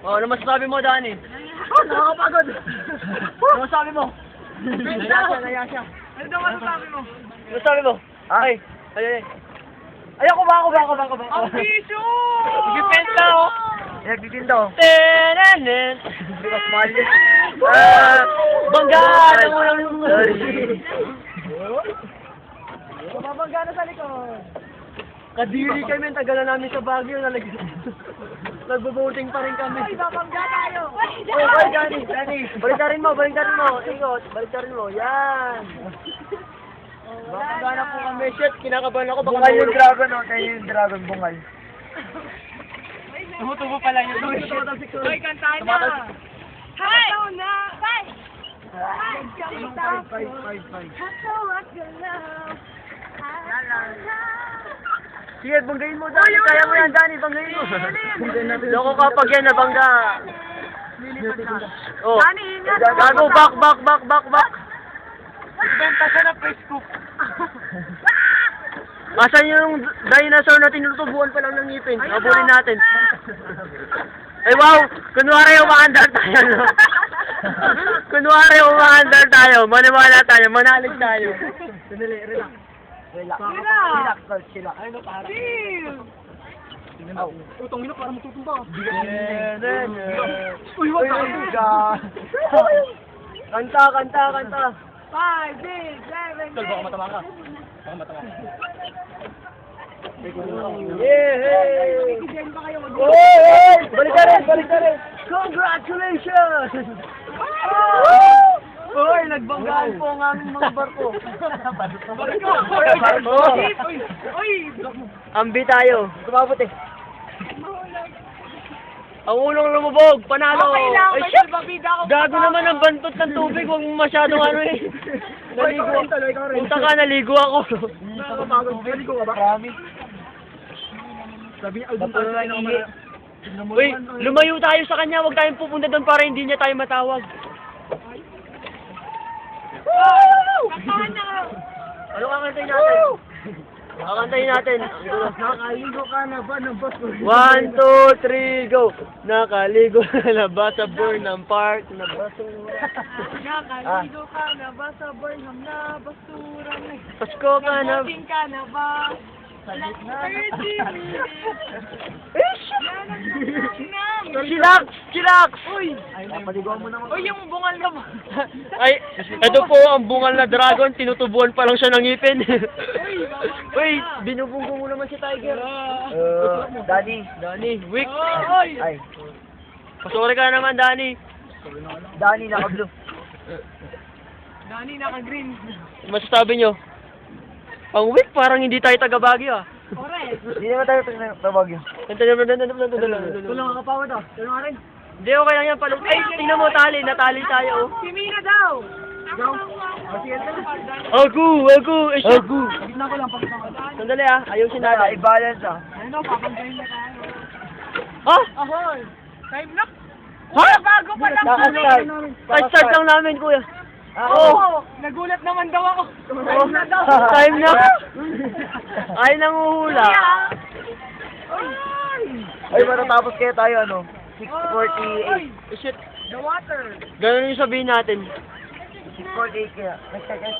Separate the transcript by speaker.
Speaker 1: Oh, ano masasabi mo, Dani?
Speaker 2: Oh, nakakapagod.
Speaker 1: Ano masasabi mo?
Speaker 2: Naya siya. Ano daw masasabi mo?
Speaker 1: Ano masasabi mo? Ay, ay. Ay, ako ba?
Speaker 2: Ang piso!
Speaker 1: Nagpipenta ako.
Speaker 2: Nagtitinda ako.
Speaker 1: Tenenen.
Speaker 2: Mas mahal yun.
Speaker 1: Bangga! Ano mo lang
Speaker 2: Mababangga na sa likod.
Speaker 1: Kadiri kami, ang tagal na namin sa Baguio. Nagbo-voting pa rin kami.
Speaker 2: Ay, babangga tayo.
Speaker 1: Oh, Dani. Baliktarin mo. Ingot, baliktarin mo. Yan. Babangga na po kami. Shit, kinakabahan ako.
Speaker 2: Bungal yung dragon, oh. Kaya yung dragon, bungal.
Speaker 1: Tumutubo pala yun.
Speaker 2: Hoy, kanta na. Hi! Na! Hi!
Speaker 1: Sige, banggain mo, Dani. Kaya mo yan, Dani. Banggain mo. Loko kapag yan, nabangga. Oh.
Speaker 2: Dani, ingat.
Speaker 1: Gago, back.
Speaker 2: Benta ka na Facebook.
Speaker 1: Asan yung dinosaur na tinutubuan pa lang ng ngipin? Habulin natin. Ay, wow! Kunwari umaandar tayo, no? Kunwari umaandar tayo. Maniwala tayo. Manalig tayo.
Speaker 2: Sandali, relax.
Speaker 1: Relax,
Speaker 2: Coach, relax. Ay, no, para. Utong ina, para matutumba. Uy, wag ka.
Speaker 1: Kanta.
Speaker 2: 5, 6, 7, 8.
Speaker 1: Tol, baka matama ka.
Speaker 2: Hey!
Speaker 1: Balik ka rin! Congratulations! Uy, nagbanggaan po ang aming mga barko.
Speaker 2: Uy!
Speaker 1: Ambi tayo. Kumabot eh. Ang unang lumubog, panalo.
Speaker 2: Okay lang,
Speaker 1: Ay,
Speaker 2: may
Speaker 1: shit!
Speaker 2: salbabida ako.
Speaker 1: Gago naman ang bantot ng tubig. Huwag mo masyadong ano eh. Naligo. Punta ka, naligo ako.
Speaker 2: Naligo ka ba? Promise. Sabi niya, album tayo na kamara.
Speaker 1: Uy, lumayo tayo sa kanya. Huwag tayong pupunta doon para hindi niya tayo matawag.
Speaker 2: Kantahan na ka.
Speaker 1: Ano kakantayin natin? Kakantayin natin.
Speaker 2: Nakaligo ka na ba ng bus?
Speaker 1: 1, 2, 3, go! Nakaligo na ba sa Burnham Park na basura?
Speaker 2: Nakaligo ka na ba sa Burnham na basura?
Speaker 1: Pasko ka na...
Speaker 2: Nag-voting ka na ba? 30 minutes.
Speaker 1: Chillax!
Speaker 2: Uy!
Speaker 1: Napaligo mo naman.
Speaker 2: Uy, yung bungal na ba?
Speaker 1: Ay, ito po ang bungal na dragon. Tinutubuan pa lang siya ng ngipin. Uy, binubunggo mo naman si Tiger.
Speaker 2: Dani.
Speaker 1: Weak.
Speaker 2: Uy!
Speaker 1: Ay. Pasori ka naman, Dani.
Speaker 2: Dani naka-blue. Dani naka-green.
Speaker 1: Masasabi nyo? Ang weak, parang hindi tayo taga-Baguio ah.
Speaker 2: Correct.
Speaker 3: Hindi naman tayo tabag yun.
Speaker 1: Tulungan ka pa ako daw. Tulungan rin. Hindi, okay lang yan. Ay, tingnan mo, natali tayo. Oh.
Speaker 2: Si Mina daw. Daw.
Speaker 1: Aku.
Speaker 2: Gitna ko lang, pakita ko.
Speaker 1: Sandali ah, ayusin natin.
Speaker 3: I-balance ah.
Speaker 2: Ano, papagayin na tayo.
Speaker 1: Ah!
Speaker 2: Ahoy! Time na.
Speaker 1: Ha?
Speaker 2: Bago pa lang.
Speaker 1: Start lang namin, kuya.
Speaker 2: Oo! Nagulat naman daw ako. Time na daw.
Speaker 1: Time na. Ay, nanguhula.
Speaker 3: Ay, matatapos kaya tayo ano?
Speaker 2: Oy!
Speaker 3: 6:48.
Speaker 1: Shit.
Speaker 2: The water.
Speaker 1: Ganun yung sabihin natin.
Speaker 3: 6:48 kaya. Nag-start kaya